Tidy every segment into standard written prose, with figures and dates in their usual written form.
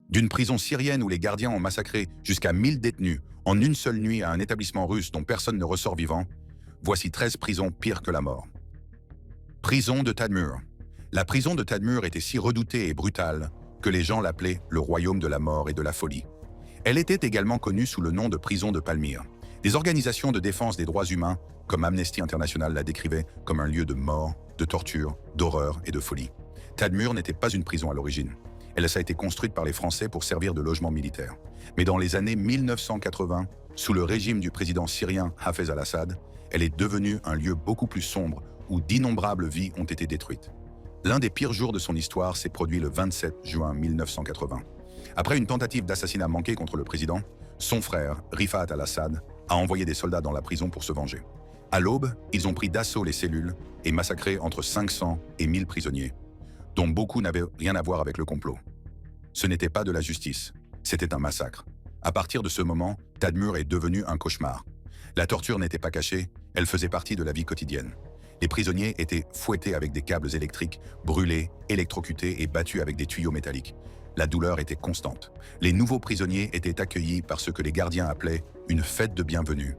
D'une prison syrienne où les gardiens ont massacré jusqu'à 1000 détenus en une seule nuit à un établissement russe dont personne ne ressort vivant, voici 13 prisons pires que la mort. Prison de Tadmur. La prison de Tadmur était si redoutée et brutale que les gens l'appelaient le royaume de la mort et de la folie. Elle était également connue sous le nom de prison de Palmyre. Des organisations de défense des droits humains, comme Amnesty International, la décrivaient comme un lieu de mort, de torture, d'horreur et de folie. Tadmur n'était pas une prison à l'origine. Elle a été construite par les Français pour servir de logement militaire. Mais dans les années 1980, sous le régime du président syrien Hafez al-Assad, elle est devenue un lieu beaucoup plus sombre où d'innombrables vies ont été détruites. L'un des pires jours de son histoire s'est produit le 27 juin 1980. Après une tentative d'assassinat manquée contre le président, son frère, Rifat al-Assad, a envoyé des soldats dans la prison pour se venger. À l'aube, ils ont pris d'assaut les cellules et massacré entre 500 et 1000 prisonniers, dont beaucoup n'avaient rien à voir avec le complot. Ce n'était pas de la justice, c'était un massacre. À partir de ce moment, Tadmur est devenu un cauchemar. La torture n'était pas cachée, elle faisait partie de la vie quotidienne. Les prisonniers étaient fouettés avec des câbles électriques, brûlés, électrocutés et battus avec des tuyaux métalliques. La douleur était constante. Les nouveaux prisonniers étaient accueillis par ce que les gardiens appelaient une fête de bienvenue.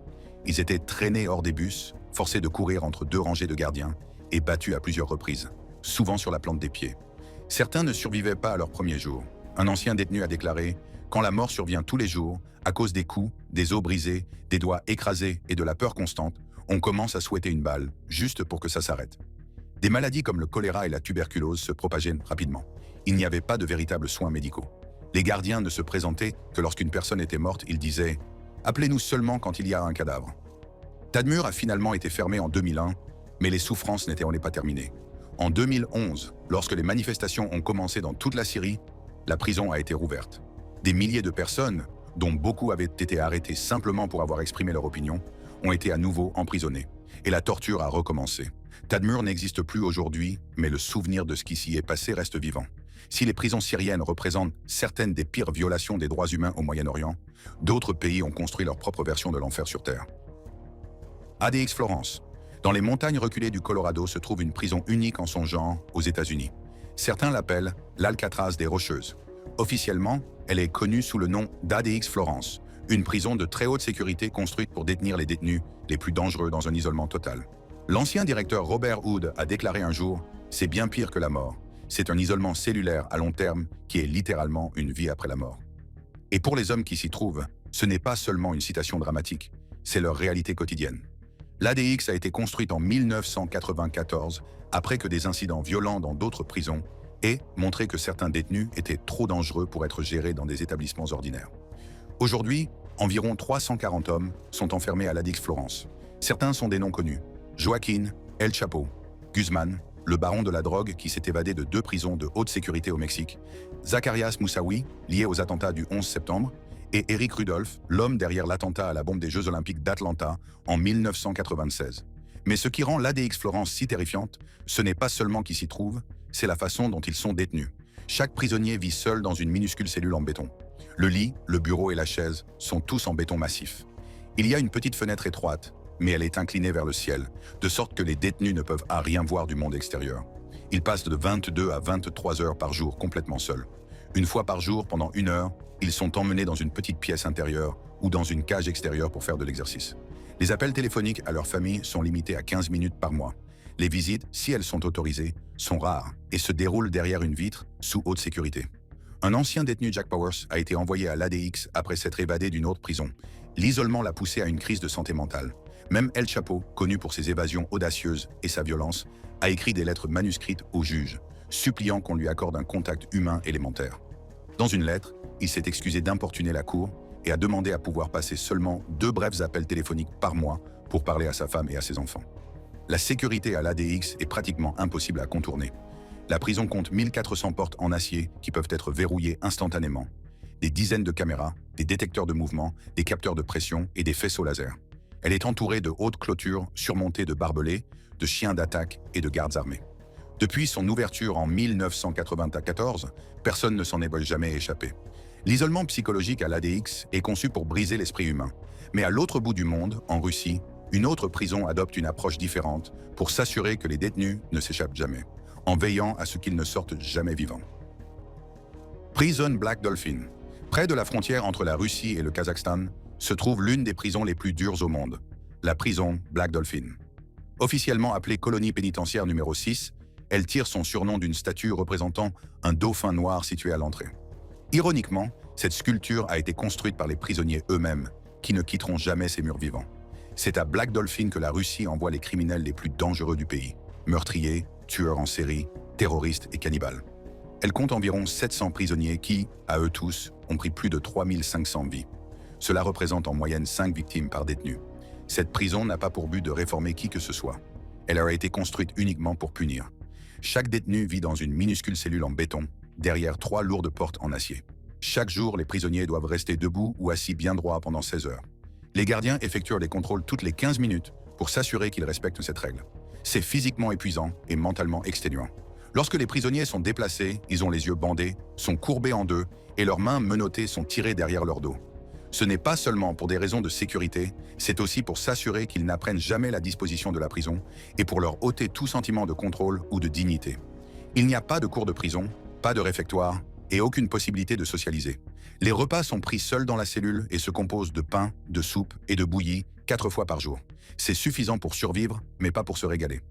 Ils étaient traînés hors des bus, forcés de courir entre deux rangées de gardiens et battus à plusieurs reprises, souvent sur la plante des pieds. Certains ne survivaient pas à leur premier jour. Un ancien détenu a déclaré « Quand la mort survient tous les jours, à cause des coups, des os brisés, des doigts écrasés et de la peur constante, on commence à souhaiter une balle, juste pour que ça s'arrête. » Des maladies comme le choléra et la tuberculose se propageaient rapidement. Il n'y avait pas de véritables soins médicaux. Les gardiens ne se présentaient que lorsqu'une personne était morte, ils disaient « Appelez-nous seulement quand il y a un cadavre ». Tadmur a finalement été fermé en 2001, mais les souffrances n'étaient pas terminées. En 2011, lorsque les manifestations ont commencé dans toute la Syrie, la prison a été rouverte. Des milliers de personnes, dont beaucoup avaient été arrêtées simplement pour avoir exprimé leur opinion, ont été à nouveau emprisonnées. Et la torture a recommencé. Tadmur n'existe plus aujourd'hui, mais le souvenir de ce qui s'y est passé reste vivant. Si les prisons syriennes représentent certaines des pires violations des droits humains au Moyen-Orient, d'autres pays ont construit leur propre version de l'enfer sur Terre. ADX Florence. Dans les montagnes reculées du Colorado se trouve une prison unique en son genre aux États-Unis. Certains l'appellent l'Alcatraz des Rocheuses. Officiellement, elle est connue sous le nom d'ADX Florence, une prison de très haute sécurité construite pour détenir les détenus les plus dangereux dans un isolement total. L'ancien directeur Robert Hood a déclaré un jour « C'est bien pire que la mort. C'est un isolement cellulaire à long terme qui est littéralement une vie après la mort. » Et pour les hommes qui s'y trouvent, ce n'est pas seulement une citation dramatique, c'est leur réalité quotidienne. L'ADX a été construite en 1994 après que des incidents violents dans d'autres prisons aient montré que certains détenus étaient trop dangereux pour être gérés dans des établissements ordinaires. Aujourd'hui, environ 340 hommes sont enfermés à l'ADX Florence. Certains sont des noms connus. Joaquín El Chapo, Guzman, le baron de la drogue qui s'est évadé de 2 prisons de haute sécurité au Mexique, Zacarias Moussaoui, lié aux attentats du 11 septembre, et Eric Rudolph, l'homme derrière l'attentat à la bombe des Jeux Olympiques d'Atlanta en 1996. Mais ce qui rend l'ADX Florence si terrifiante, ce n'est pas seulement qui s'y trouve, c'est la façon dont ils sont détenus. Chaque prisonnier vit seul dans une minuscule cellule en béton. Le lit, le bureau et la chaise sont tous en béton massif. Il y a une petite fenêtre étroite, mais elle est inclinée vers le ciel, de sorte que les détenus ne peuvent à rien voir du monde extérieur. Ils passent de 22 à 23 heures par jour complètement seuls. Une fois par jour, pendant 1 heure, ils sont emmenés dans une petite pièce intérieure ou dans une cage extérieure pour faire de l'exercice. Les appels téléphoniques à leur famille sont limités à 15 minutes par mois. Les visites, si elles sont autorisées, sont rares et se déroulent derrière une vitre sous haute sécurité. Un ancien détenu, Jack Powers, a été envoyé à l'ADX après s'être évadé d'une autre prison. L'isolement l'a poussé à une crise de santé mentale. Même El Chapo, connu pour ses évasions audacieuses et sa violence, a écrit des lettres manuscrites au juge, suppliant qu'on lui accorde un contact humain élémentaire. Dans une lettre, il s'est excusé d'importuner la cour et a demandé à pouvoir passer seulement 2 brefs appels téléphoniques par mois pour parler à sa femme et à ses enfants. La sécurité à l'ADX est pratiquement impossible à contourner. La prison compte 1400 portes en acier qui peuvent être verrouillées instantanément, des dizaines de caméras, des détecteurs de mouvement, des capteurs de pression et des faisceaux laser. Elle est entourée de hautes clôtures surmontées de barbelés, de chiens d'attaque et de gardes armés. Depuis son ouverture en 1994, personne ne s'en est jamais échappé. L'isolement psychologique à l'ADX est conçu pour briser l'esprit humain. Mais à l'autre bout du monde, en Russie, une autre prison adopte une approche différente pour s'assurer que les détenus ne s'échappent jamais, en veillant à ce qu'ils ne sortent jamais vivants. Prison Black Dolphin. Près de la frontière entre la Russie et le Kazakhstan se trouve l'une des prisons les plus dures au monde, la prison Black Dolphin. Officiellement appelée colonie pénitentiaire numéro 6, elle tire son surnom d'une statue représentant un dauphin noir situé à l'entrée. Ironiquement, cette sculpture a été construite par les prisonniers eux-mêmes, qui ne quitteront jamais ces murs vivants. C'est à Black Dolphin que la Russie envoie les criminels les plus dangereux du pays, meurtriers, tueurs en série, terroristes et cannibales. Elle compte environ 700 prisonniers qui, à eux tous, ont pris plus de 3500 vies. Cela représente en moyenne 5 victimes par détenu. Cette prison n'a pas pour but de réformer qui que ce soit. Elle a été construite uniquement pour punir. Chaque détenu vit dans une minuscule cellule en béton, derrière 3 lourdes portes en acier. Chaque jour, les prisonniers doivent rester debout ou assis bien droit pendant 16 heures. Les gardiens effectuent les contrôles toutes les 15 minutes pour s'assurer qu'ils respectent cette règle. C'est physiquement épuisant et mentalement exténuant. Lorsque les prisonniers sont déplacés, ils ont les yeux bandés, sont courbés en deux et leurs mains menottées sont tirées derrière leur dos. Ce n'est pas seulement pour des raisons de sécurité, c'est aussi pour s'assurer qu'ils n'apprennent jamais la disposition de la prison et pour leur ôter tout sentiment de contrôle ou de dignité. Il n'y a pas de cour de prison, pas de réfectoire et aucune possibilité de socialiser. Les repas sont pris seuls dans la cellule et se composent de pain, de soupe et de bouillie 4 fois par jour. C'est suffisant pour survivre, mais pas pour se régaler.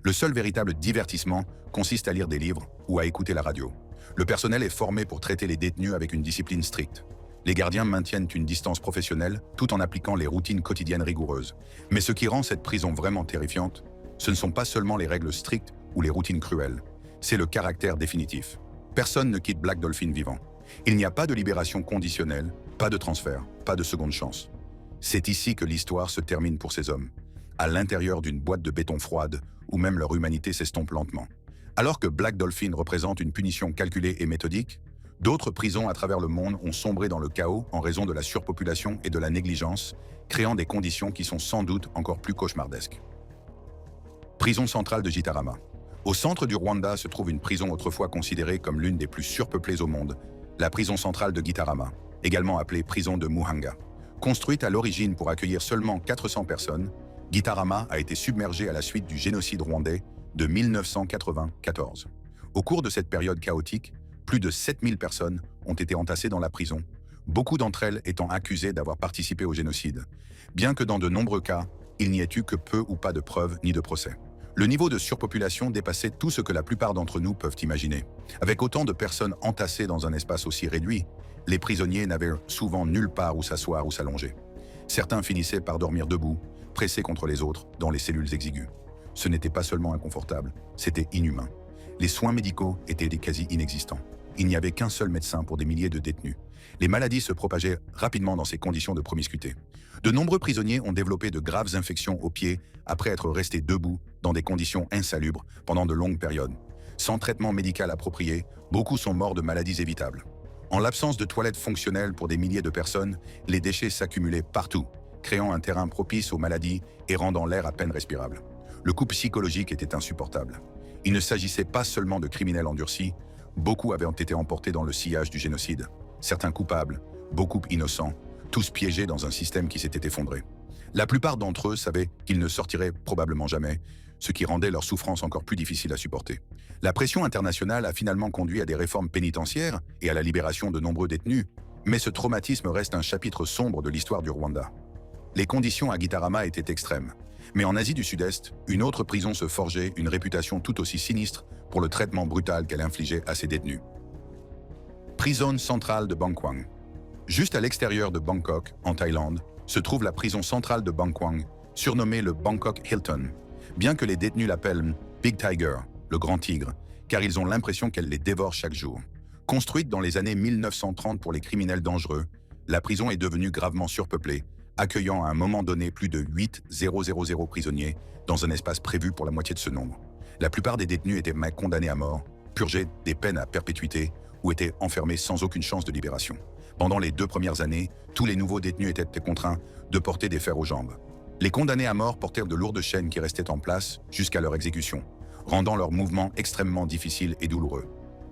Le seul véritable divertissement consiste à lire des livres ou à écouter la radio. Le personnel est formé pour traiter les détenus avec une discipline stricte. Les gardiens maintiennent une distance professionnelle tout en appliquant les routines quotidiennes rigoureuses. Mais ce qui rend cette prison vraiment terrifiante, ce ne sont pas seulement les règles strictes ou les routines cruelles, c'est le caractère définitif. Personne ne quitte Black Dolphin vivant. Il n'y a pas de libération conditionnelle, pas de transfert, pas de seconde chance. C'est ici que l'histoire se termine pour ces hommes, à l'intérieur d'une boîte de béton froide où même leur humanité s'estompe lentement. Alors que Black Dolphin représente une punition calculée et méthodique, d'autres prisons à travers le monde ont sombré dans le chaos en raison de la surpopulation et de la négligence, créant des conditions qui sont sans doute encore plus cauchemardesques. Prison centrale de Gitarama. Au centre du Rwanda se trouve une prison autrefois considérée comme l'une des plus surpeuplées au monde, la prison centrale de Gitarama, également appelée prison de Muhanga. Construite à l'origine pour accueillir seulement 400 personnes, Gitarama a été submergée à la suite du génocide rwandais de 1994. Au cours de cette période chaotique, plus de 7000 personnes ont été entassées dans la prison, beaucoup d'entre elles étant accusées d'avoir participé au génocide, bien que dans de nombreux cas, il n'y ait eu que peu ou pas de preuves ni de procès. Le niveau de surpopulation dépassait tout ce que la plupart d'entre nous peuvent imaginer. Avec autant de personnes entassées dans un espace aussi réduit, les prisonniers n'avaient souvent nulle part où s'asseoir ou s'allonger. Certains finissaient par dormir debout, pressés contre les autres dans les cellules exiguës. Ce n'était pas seulement inconfortable, c'était inhumain. Les soins médicaux étaient quasi inexistants. Il n'y avait qu'un seul médecin pour des milliers de détenus. Les maladies se propageaient rapidement dans ces conditions de promiscuité. De nombreux prisonniers ont développé de graves infections aux pieds après être restés debout dans des conditions insalubres pendant de longues périodes. Sans traitement médical approprié, beaucoup sont morts de maladies évitables. En l'absence de toilettes fonctionnelles pour des milliers de personnes, les déchets s'accumulaient partout, créant un terrain propice aux maladies et rendant l'air à peine respirable. Le coût psychologique était insupportable. Il ne s'agissait pas seulement de criminels endurcis, beaucoup avaient été emportés dans le sillage du génocide. Certains coupables, beaucoup innocents, tous piégés dans un système qui s'était effondré. La plupart d'entre eux savaient qu'ils ne sortiraient probablement jamais, ce qui rendait leur souffrance encore plus difficile à supporter. La pression internationale a finalement conduit à des réformes pénitentiaires et à la libération de nombreux détenus, mais ce traumatisme reste un chapitre sombre de l'histoire du Rwanda. Les conditions à Gitarama étaient extrêmes, mais en Asie du Sud-Est, une autre prison se forgeait une réputation tout aussi sinistre pour le traitement brutal qu'elle infligeait à ses détenus. Prison centrale de Bangkwang. Juste à l'extérieur de Bangkok, en Thaïlande, se trouve la prison centrale de Bangkwang, surnommée le Bangkok Hilton, bien que les détenus l'appellent Big Tiger, le grand tigre, car ils ont l'impression qu'elle les dévore chaque jour. Construite dans les années 1930 pour les criminels dangereux, la prison est devenue gravement surpeuplée, accueillant à un moment donné plus de 8,000 prisonniers dans un espace prévu pour la moitié de ce nombre. La plupart des détenus étaient condamnés à mort, purgeaient des peines à perpétuité ou étaient enfermés sans aucune chance de libération. Pendant les 2 premières années, tous les nouveaux détenus étaient contraints de porter des fers aux jambes. Les condamnés à mort portèrent de lourdes chaînes qui restaient en place jusqu'à leur exécution, rendant leurs mouvements extrêmement difficiles et douloureux.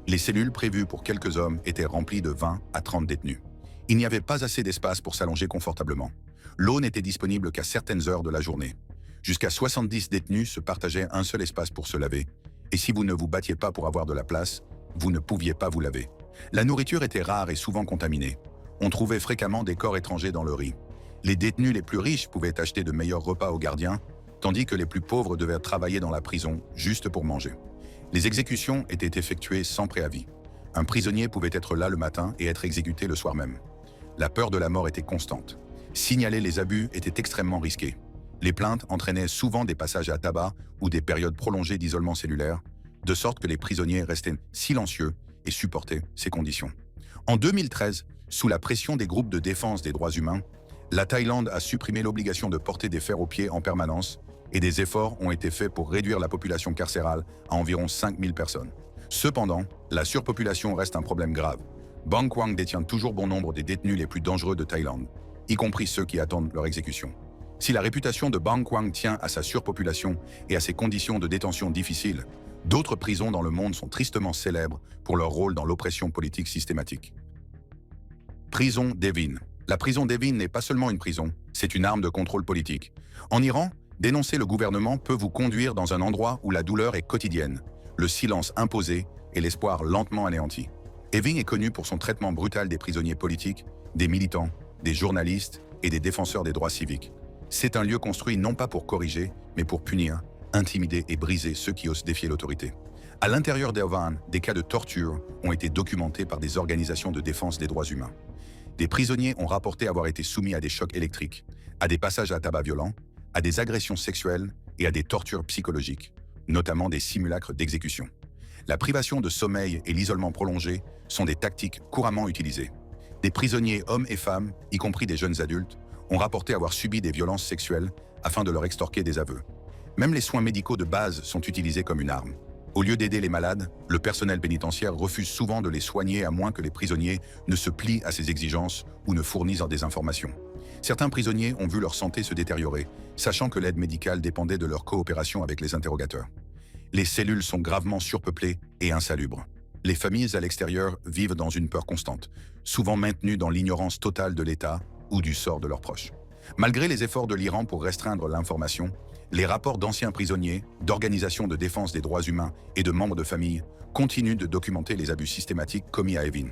Les cellules prévues pour quelques hommes étaient remplies de 20 à 30 détenus. Il n'y avait pas assez d'espace pour s'allonger confortablement. L'eau n'était disponible qu'à certaines heures de la journée. Jusqu'à 70 détenus se partageaient un seul espace pour se laver, et si vous ne vous battiez pas pour avoir de la place, vous ne pouviez pas vous laver. La nourriture était rare et souvent contaminée. On trouvait fréquemment des corps étrangers dans le riz. Les détenus les plus riches pouvaient acheter de meilleurs repas aux gardiens, tandis que les plus pauvres devaient travailler dans la prison juste pour manger. Les exécutions étaient effectuées sans préavis. Un prisonnier pouvait être là le matin et être exécuté le soir même. La peur de la mort était constante. Signaler les abus était extrêmement risqué. Les plaintes entraînaient souvent des passages à tabac ou des périodes prolongées d'isolement cellulaire, de sorte que les prisonniers restaient silencieux et supportaient ces conditions. En 2013, sous la pression des groupes de défense des droits humains, la Thaïlande a supprimé l'obligation de porter des fers aux pieds en permanence et des efforts ont été faits pour réduire la population carcérale à environ 5000 personnes. Cependant, la surpopulation reste un problème grave. Bang Kwang détient toujours bon nombre des détenus les plus dangereux de Thaïlande, y compris ceux qui attendent leur exécution. Si la réputation de Bang Kwang tient à sa surpopulation et à ses conditions de détention difficiles, d'autres prisons dans le monde sont tristement célèbres pour leur rôle dans l'oppression politique systématique. Prison d'Evin. La prison d'Evin n'est pas seulement une prison, c'est une arme de contrôle politique. En Iran, dénoncer le gouvernement peut vous conduire dans un endroit où la douleur est quotidienne, le silence imposé et l'espoir lentement anéanti. Evin est connu pour son traitement brutal des prisonniers politiques, des militants, des journalistes et des défenseurs des droits civiques. C'est un lieu construit non pas pour corriger, mais pour punir, intimider et briser ceux qui osent défier l'autorité. À l'intérieur d'Evin, des cas de torture ont été documentés par des organisations de défense des droits humains. Des prisonniers ont rapporté avoir été soumis à des chocs électriques, à des passages à tabac violents, à des agressions sexuelles et à des tortures psychologiques, notamment des simulacres d'exécution. La privation de sommeil et l'isolement prolongé sont des tactiques couramment utilisées. Des prisonniers hommes et femmes, y compris des jeunes adultes, ont rapporté avoir subi des violences sexuelles afin de leur extorquer des aveux. Même les soins médicaux de base sont utilisés comme une arme. Au lieu d'aider les malades, le personnel pénitentiaire refuse souvent de les soigner à moins que les prisonniers ne se plient à ces exigences ou ne fournissent des informations. Certains prisonniers ont vu leur santé se détériorer, sachant que l'aide médicale dépendait de leur coopération avec les interrogateurs. Les cellules sont gravement surpeuplées et insalubres. Les familles à l'extérieur vivent dans une peur constante, souvent maintenues dans l'ignorance totale de l'État ou du sort de leurs proches. Malgré les efforts de l'Iran pour restreindre l'information, les rapports d'anciens prisonniers, d'organisations de défense des droits humains et de membres de famille continuent de documenter les abus systématiques commis à Evin.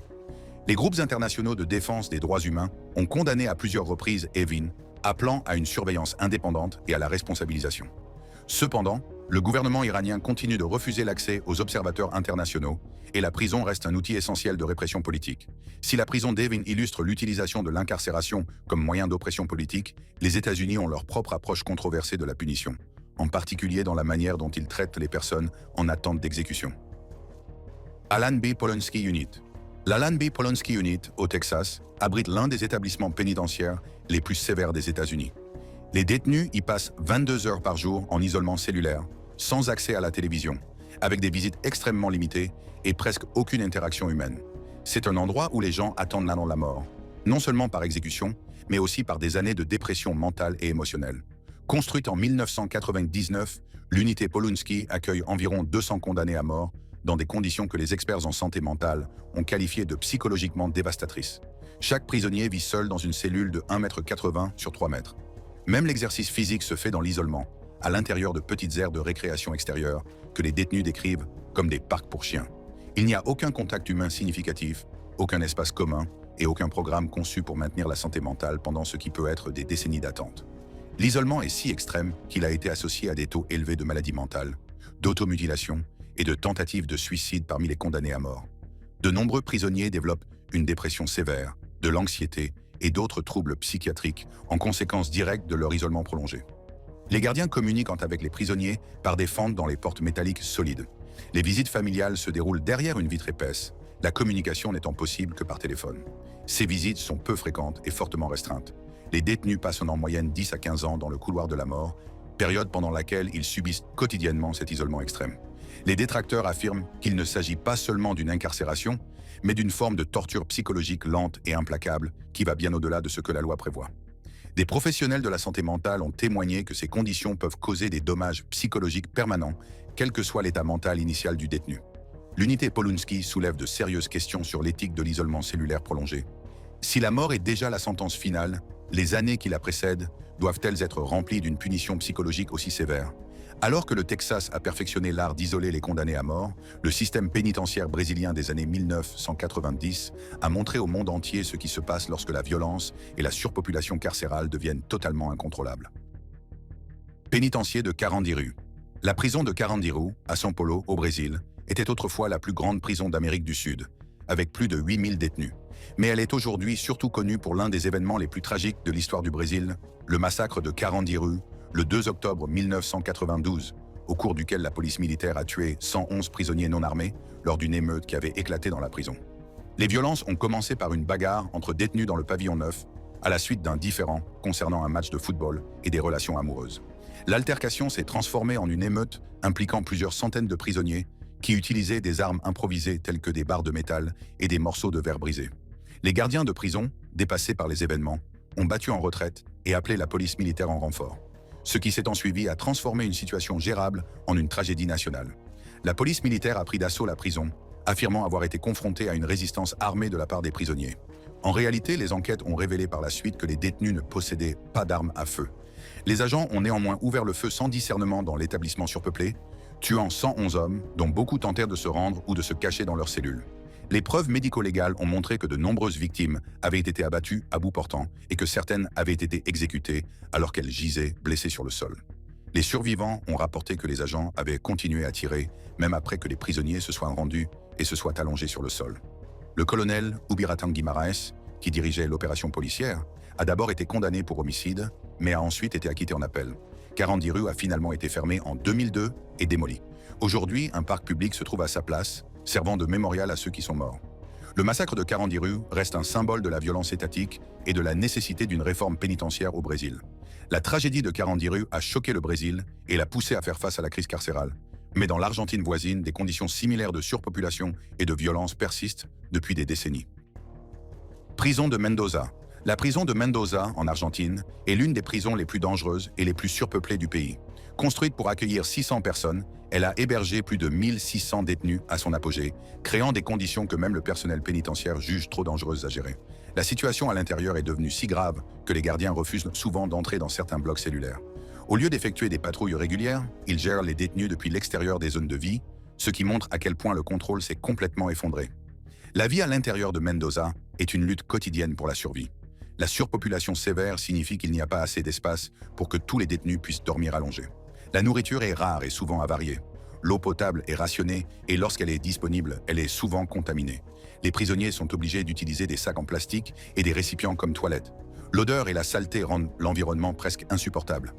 Les groupes internationaux de défense des droits humains ont condamné à plusieurs reprises Evin, appelant à une surveillance indépendante et à la responsabilisation. Cependant, le gouvernement iranien continue de refuser l'accès aux observateurs internationaux et la prison reste un outil essentiel de répression politique. Si la prison d'Evin illustre l'utilisation de l'incarcération comme moyen d'oppression politique, les États-Unis ont leur propre approche controversée de la punition, en particulier dans la manière dont ils traitent les personnes en attente d'exécution. Alan B. Polonsky Unit. L'Alan B. Polonsky Unit, au Texas, abrite l'un des établissements pénitentiaires les plus sévères des États-Unis. Les détenus y passent 22 heures par jour en isolement cellulaire, sans accès à la télévision, avec des visites extrêmement limitées et presque aucune interaction humaine. C'est un endroit où les gens attendent la mort, non seulement par exécution, mais aussi par des années de dépression mentale et émotionnelle. Construite en 1999, l'unité Polonsky accueille environ 200 condamnés à mort dans des conditions que les experts en santé mentale ont qualifiées de psychologiquement dévastatrices. Chaque prisonnier vit seul dans une cellule de 1,80 m sur 3 mètres. Même l'exercice physique se fait dans l'isolement, à l'intérieur de petites aires de récréation extérieure que les détenus décrivent comme des parcs pour chiens. Il n'y a aucun contact humain significatif, aucun espace commun et aucun programme conçu pour maintenir la santé mentale pendant ce qui peut être des décennies d'attente. L'isolement est si extrême qu'il a été associé à des taux élevés de maladies mentales, d'automutilation et de tentatives de suicide parmi les condamnés à mort. De nombreux prisonniers développent une dépression sévère, de l'anxiété et d'autres troubles psychiatriques en conséquence directe de leur isolement prolongé. Les gardiens communiquent avec les prisonniers par des fentes dans les portes métalliques solides. Les visites familiales se déroulent derrière une vitre épaisse, la communication n'étant possible que par téléphone. Ces visites sont peu fréquentes et fortement restreintes. Les détenus passent en moyenne 10 à 15 ans dans le couloir de la mort, période pendant laquelle ils subissent quotidiennement cet isolement extrême. Les détracteurs affirment qu'il ne s'agit pas seulement d'une incarcération, mais d'une forme de torture psychologique lente et implacable qui va bien au-delà de ce que la loi prévoit. Des professionnels de la santé mentale ont témoigné que ces conditions peuvent causer des dommages psychologiques permanents, quel que soit l'état mental initial du détenu. L'unité Polonsky soulève de sérieuses questions sur l'éthique de l'isolement cellulaire prolongé. Si la mort est déjà la sentence finale, les années qui la précèdent doivent-elles être remplies d'une punition psychologique aussi sévère? Alors que le Texas a perfectionné l'art d'isoler les condamnés à mort, le système pénitentiaire brésilien des années 1990 a montré au monde entier ce qui se passe lorsque la violence et la surpopulation carcérale deviennent totalement incontrôlables. Pénitencier de Carandiru. La prison de Carandiru, à São Paulo, au Brésil, était autrefois la plus grande prison d'Amérique du Sud, avec plus de 8000 détenus. Mais elle est aujourd'hui surtout connue pour l'un des événements les plus tragiques de l'histoire du Brésil, le massacre de Carandiru, le 2 octobre 1992, au cours duquel la police militaire a tué 111 prisonniers non armés lors d'une émeute qui avait éclaté dans la prison. Les violences ont commencé par une bagarre entre détenus dans le pavillon 9, à la suite d'un différend concernant un match de football et des relations amoureuses. L'altercation s'est transformée en une émeute impliquant plusieurs centaines de prisonniers qui utilisaient des armes improvisées telles que des barres de métal et des morceaux de verre brisés. Les gardiens de prison, dépassés par les événements, ont battu en retraite et appelé la police militaire en renfort. Ce qui s'est ensuivi a transformé une situation gérable en une tragédie nationale. La police militaire a pris d'assaut la prison, affirmant avoir été confrontée à une résistance armée de la part des prisonniers. En réalité, les enquêtes ont révélé par la suite que les détenus ne possédaient pas d'armes à feu. Les agents ont néanmoins ouvert le feu sans discernement dans l'établissement surpeuplé, tuant 111 hommes, dont beaucoup tentèrent de se rendre ou de se cacher dans leurs cellules. Les preuves médico-légales ont montré que de nombreuses victimes avaient été abattues à bout portant et que certaines avaient été exécutées alors qu'elles gisaient blessées sur le sol. Les survivants ont rapporté que les agents avaient continué à tirer même après que les prisonniers se soient rendus et se soient allongés sur le sol. Le colonel Ubiratan Guimarães, qui dirigeait l'opération policière, a d'abord été condamné pour homicide, mais a ensuite été acquitté en appel. Carandiru a finalement été fermé en 2002 et démoli. Aujourd'hui, un parc public se trouve à sa place, servant de mémorial à ceux qui sont morts. Le massacre de Carandiru reste un symbole de la violence étatique et de la nécessité d'une réforme pénitentiaire au Brésil. La tragédie de Carandiru a choqué le Brésil et l'a poussé à faire face à la crise carcérale. Mais dans l'Argentine voisine, des conditions similaires de surpopulation et de violence persistent depuis des décennies. Prison de Mendoza. La prison de Mendoza, en Argentine, est l'une des prisons les plus dangereuses et les plus surpeuplées du pays. Construite pour accueillir 600 personnes, elle a hébergé plus de 1600 détenus à son apogée, créant des conditions que même le personnel pénitentiaire juge trop dangereuses à gérer. La situation à l'intérieur est devenue si grave que les gardiens refusent souvent d'entrer dans certains blocs cellulaires. Au lieu d'effectuer des patrouilles régulières, ils gèrent les détenus depuis l'extérieur des zones de vie, ce qui montre à quel point le contrôle s'est complètement effondré. La vie à l'intérieur de Mendoza est une lutte quotidienne pour la survie. La surpopulation sévère signifie qu'il n'y a pas assez d'espace pour que tous les détenus puissent dormir allongés. La nourriture est rare et souvent avariée. L'eau potable est rationnée et lorsqu'elle est disponible, elle est souvent contaminée. Les prisonniers sont obligés d'utiliser des sacs en plastique et des récipients comme toilettes. L'odeur et la saleté rendent l'environnement presque insupportable.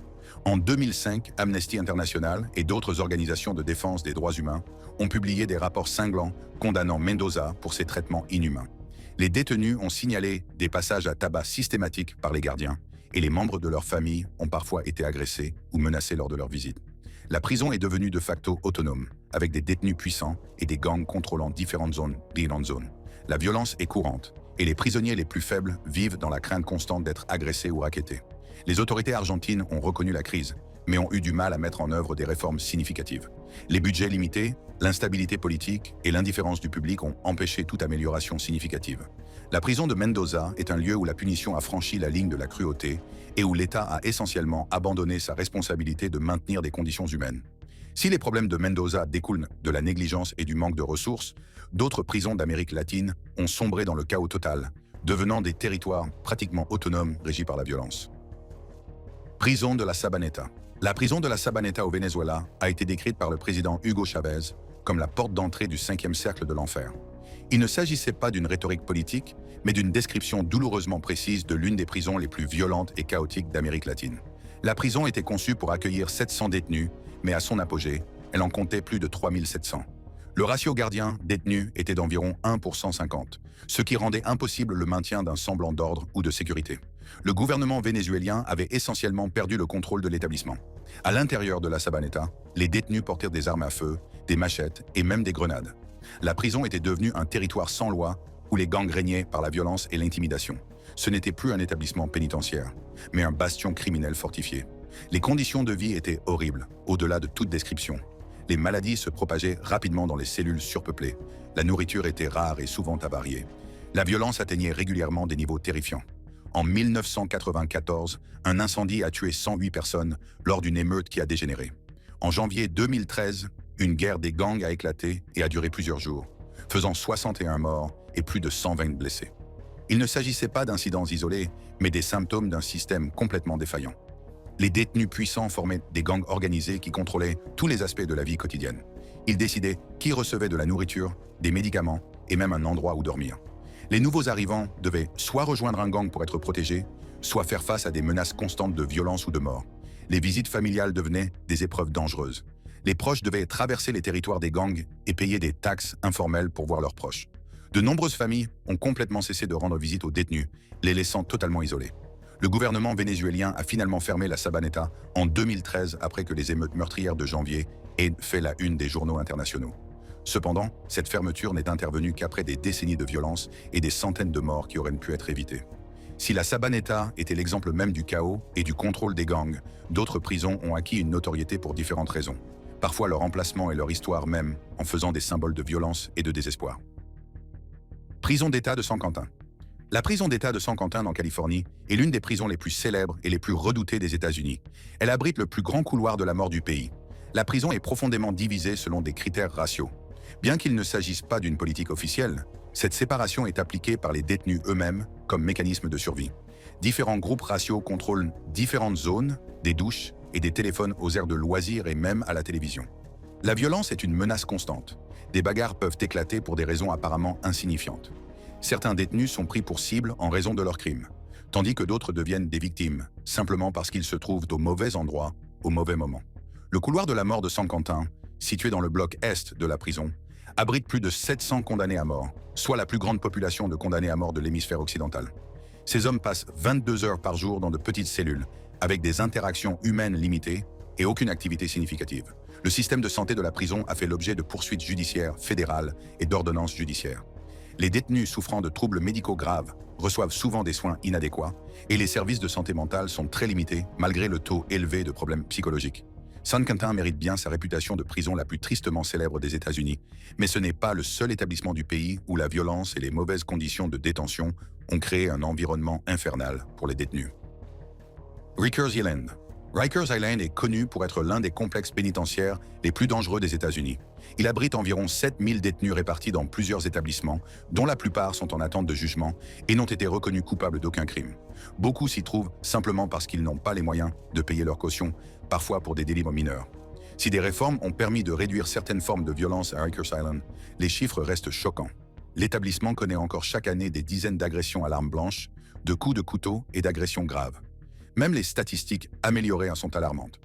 En 2005, Amnesty International et d'autres organisations de défense des droits humains ont publié des rapports cinglants condamnant Mendoza pour ses traitements inhumains. Les détenus ont signalé des passages à tabac systématiques par les gardiens et les membres de leur famille ont parfois été agressés ou menacés lors de leur visite. La prison est devenue de facto autonome, avec des détenus puissants et des gangs contrôlant différentes zones. La violence est courante et les prisonniers les plus faibles vivent dans la crainte constante d'être agressés ou rackettés. Les autorités argentines ont reconnu la crise, mais ont eu du mal à mettre en œuvre des réformes significatives. Les budgets limités, l'instabilité politique et l'indifférence du public ont empêché toute amélioration significative. La prison de Mendoza est un lieu où la punition a franchi la ligne de la cruauté et où l'État a essentiellement abandonné sa responsabilité de maintenir des conditions humaines. Si les problèmes de Mendoza découlent de la négligence et du manque de ressources, d'autres prisons d'Amérique latine ont sombré dans le chaos total, devenant des territoires pratiquement autonomes régis par la violence. Prison de la Sabaneta. La prison de la Sabaneta au Venezuela a été décrite par le président Hugo Chavez comme la porte d'entrée du 5e cercle de l'enfer. Il ne s'agissait pas d'une rhétorique politique, mais d'une description douloureusement précise de l'une des prisons les plus violentes et chaotiques d'Amérique latine. La prison était conçue pour accueillir 700 détenus, mais à son apogée, elle en comptait plus de 3700. Le ratio gardien-détenu était d'environ 1 pour 150, ce qui rendait impossible le maintien d'un semblant d'ordre ou de sécurité. Le gouvernement vénézuélien avait essentiellement perdu le contrôle de l'établissement. À l'intérieur de la Sabaneta, les détenus portèrent des armes à feu, des machettes et même des grenades. La prison était devenue un territoire sans loi où les gangs régnaient par la violence et l'intimidation. Ce n'était plus un établissement pénitentiaire, mais un bastion criminel fortifié. Les conditions de vie étaient horribles, au-delà de toute description. Les maladies se propageaient rapidement dans les cellules surpeuplées. La nourriture était rare et souvent avariée. La violence atteignait régulièrement des niveaux terrifiants. En 1994, un incendie a tué 108 personnes lors d'une émeute qui a dégénéré. En janvier 2013, une guerre des gangs a éclaté et a duré plusieurs jours, faisant 61 morts et plus de 120 blessés. Il ne s'agissait pas d'incidents isolés, mais des symptômes d'un système complètement défaillant. Les détenus puissants formaient des gangs organisés qui contrôlaient tous les aspects de la vie quotidienne. Ils décidaient qui recevait de la nourriture, des médicaments et même un endroit où dormir. Les nouveaux arrivants devaient soit rejoindre un gang pour être protégés, soit faire face à des menaces constantes de violence ou de mort. Les visites familiales devenaient des épreuves dangereuses. Les proches devaient traverser les territoires des gangs et payer des taxes informelles pour voir leurs proches. De nombreuses familles ont complètement cessé de rendre visite aux détenus, les laissant totalement isolés. Le gouvernement vénézuélien a finalement fermé la Sabaneta en 2013 après que les émeutes meurtrières de janvier aient fait la une des journaux internationaux. Cependant, cette fermeture n'est intervenue qu'après des décennies de violence et des centaines de morts qui auraient pu être évitées. Si la Sabaneta était l'exemple même du chaos et du contrôle des gangs, d'autres prisons ont acquis une notoriété pour différentes raisons. Parfois leur emplacement et leur histoire même en faisant des symboles de violence et de désespoir. Prison d'État de San Quentin. La prison d'État de San Quentin en Californie est l'une des prisons les plus célèbres et les plus redoutées des États-Unis. Elle abrite le plus grand couloir de la mort du pays. La prison est profondément divisée selon des critères raciaux. Bien qu'il ne s'agisse pas d'une politique officielle, cette séparation est appliquée par les détenus eux-mêmes comme mécanisme de survie. Différents groupes raciaux contrôlent différentes zones, des douches et des téléphones aux aires de loisirs et même à la télévision. La violence est une menace constante. Des bagarres peuvent éclater pour des raisons apparemment insignifiantes. Certains détenus sont pris pour cible en raison de leurs crimes, tandis que d'autres deviennent des victimes, simplement parce qu'ils se trouvent au mauvais endroit, au mauvais moment. Le couloir de la mort de San Quentin, situé dans le bloc est de la prison, abrite plus de 700 condamnés à mort, soit la plus grande population de condamnés à mort de l'hémisphère occidental. Ces hommes passent 22 heures par jour dans de petites cellules, avec des interactions humaines limitées et aucune activité significative. Le système de santé de la prison a fait l'objet de poursuites judiciaires fédérales et d'ordonnances judiciaires. Les détenus souffrant de troubles médicaux graves reçoivent souvent des soins inadéquats et les services de santé mentale sont très limités malgré le taux élevé de problèmes psychologiques. San Quentin mérite bien sa réputation de prison la plus tristement célèbre des États-Unis, mais ce n'est pas le seul établissement du pays où la violence et les mauvaises conditions de détention ont créé un environnement infernal pour les détenus. Rikers Island. Rikers Island est connu pour être l'un des complexes pénitentiaires les plus dangereux des États-Unis. Il abrite environ 7000 détenus répartis dans plusieurs établissements, dont la plupart sont en attente de jugement et n'ont été reconnus coupables d'aucun crime. Beaucoup s'y trouvent simplement parce qu'ils n'ont pas les moyens de payer leur caution, parfois pour des délits mineurs. Si des réformes ont permis de réduire certaines formes de violence à Rikers Island, les chiffres restent choquants. L'établissement connaît encore chaque année des dizaines d'agressions à l'arme blanche, de coups de couteau et d'agressions graves. Même les statistiques améliorées sont alarmantes.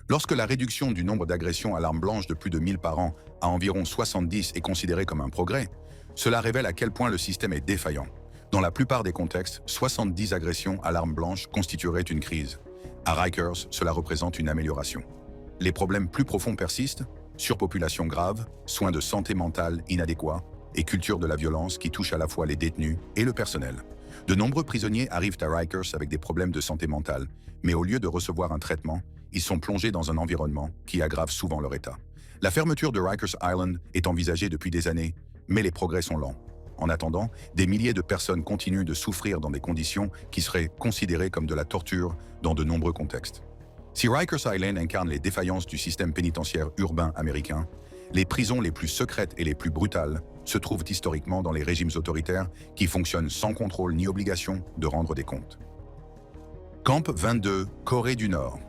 Lorsque la réduction du nombre d'agressions à l'arme blanche de plus de 1000 par an à environ 70 est considérée comme un progrès, cela révèle à quel point le système est défaillant. Dans la plupart des contextes, 70 agressions à l'arme blanche constitueraient une crise. À Rikers, cela représente une amélioration. Les problèmes plus profonds persistent, surpopulation grave, soins de santé mentale inadéquats et culture de la violence qui touche à la fois les détenus et le personnel. De nombreux prisonniers arrivent à Rikers avec des problèmes de santé mentale, mais au lieu de recevoir un traitement, ils sont plongés dans un environnement qui aggrave souvent leur état. La fermeture de Rikers Island est envisagée depuis des années, mais les progrès sont lents. En attendant, des milliers de personnes continuent de souffrir dans des conditions qui seraient considérées comme de la torture dans de nombreux contextes. Si Rikers Island incarne les défaillances du système pénitentiaire urbain américain, les prisons les plus secrètes et les plus brutales se trouvent historiquement dans les régimes autoritaires qui fonctionnent sans contrôle ni obligation de rendre des comptes. Camp 22, Corée du Nord.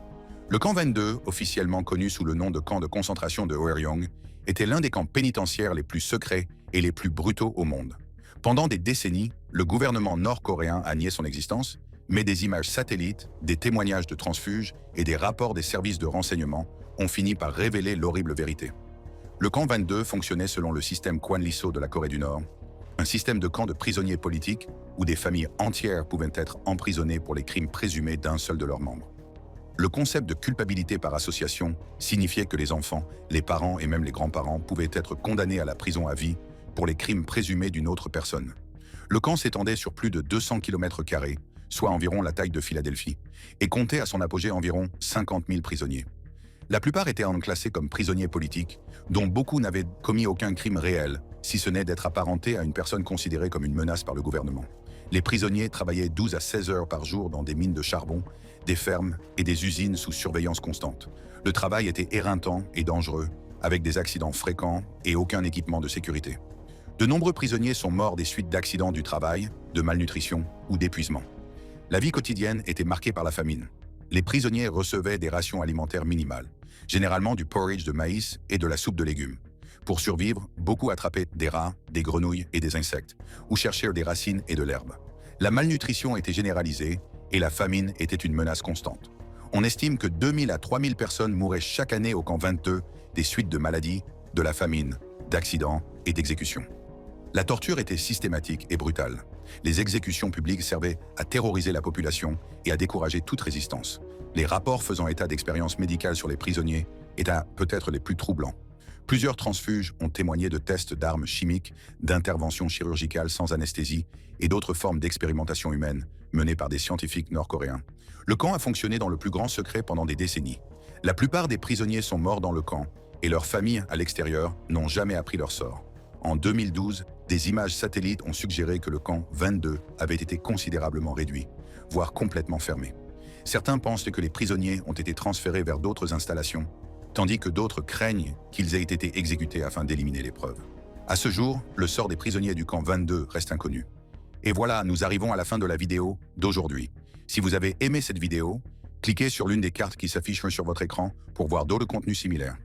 Le camp 22, officiellement connu sous le nom de camp de concentration de Hwaryong, était l'un des camps pénitentiaires les plus secrets et les plus brutaux au monde. Pendant des décennies, le gouvernement nord-coréen a nié son existence, mais des images satellites, des témoignages de transfuges et des rapports des services de renseignement ont fini par révéler l'horrible vérité. Le camp 22 fonctionnait selon le système Kwanliso de la Corée du Nord, un système de camps de prisonniers politiques où des familles entières pouvaient être emprisonnées pour les crimes présumés d'un seul de leurs membres. Le concept de culpabilité par association signifiait que les enfants, les parents et même les grands-parents pouvaient être condamnés à la prison à vie pour les crimes présumés d'une autre personne. Le camp s'étendait sur plus de 200 km², soit environ la taille de Philadelphie, et comptait à son apogée environ 50 000 prisonniers. La plupart étaient classés comme prisonniers politiques, dont beaucoup n'avaient commis aucun crime réel, si ce n'est d'être apparentés à une personne considérée comme une menace par le gouvernement. Les prisonniers travaillaient 12 à 16 heures par jour dans des mines de charbon, des fermes et des usines sous surveillance constante. Le travail était éreintant et dangereux, avec des accidents fréquents et aucun équipement de sécurité. De nombreux prisonniers sont morts des suites d'accidents du travail, de malnutrition ou d'épuisement. La vie quotidienne était marquée par la famine. Les prisonniers recevaient des rations alimentaires minimales, généralement du porridge de maïs et de la soupe de légumes. Pour survivre, beaucoup attrapaient des rats, des grenouilles et des insectes, ou cherchèrent des racines et de l'herbe. La malnutrition était généralisée et la famine était une menace constante. On estime que 2000 à 3000 personnes mouraient chaque année au camp 22 des suites de maladies, de la famine, d'accidents et d'exécutions. La torture était systématique et brutale. Les exécutions publiques servaient à terroriser la population et à décourager toute résistance. Les rapports faisant état d'expériences médicales sur les prisonniers étaient peut-être les plus troublants. Plusieurs transfuges ont témoigné de tests d'armes chimiques, d'interventions chirurgicales sans anesthésie et d'autres formes d'expérimentation humaine menées par des scientifiques nord-coréens. Le camp a fonctionné dans le plus grand secret pendant des décennies. La plupart des prisonniers sont morts dans le camp et leurs familles à l'extérieur n'ont jamais appris leur sort. En 2012, des images satellites ont suggéré que le camp 22 avait été considérablement réduit, voire complètement fermé. Certains pensent que les prisonniers ont été transférés vers d'autres installations, tandis que d'autres craignent qu'ils aient été exécutés afin d'éliminer les preuves. À ce jour, le sort des prisonniers du camp 22 reste inconnu. Et voilà, nous arrivons à la fin de la vidéo d'aujourd'hui. Si vous avez aimé cette vidéo, cliquez sur l'une des cartes qui s'affichent sur votre écran pour voir d'autres contenus similaires.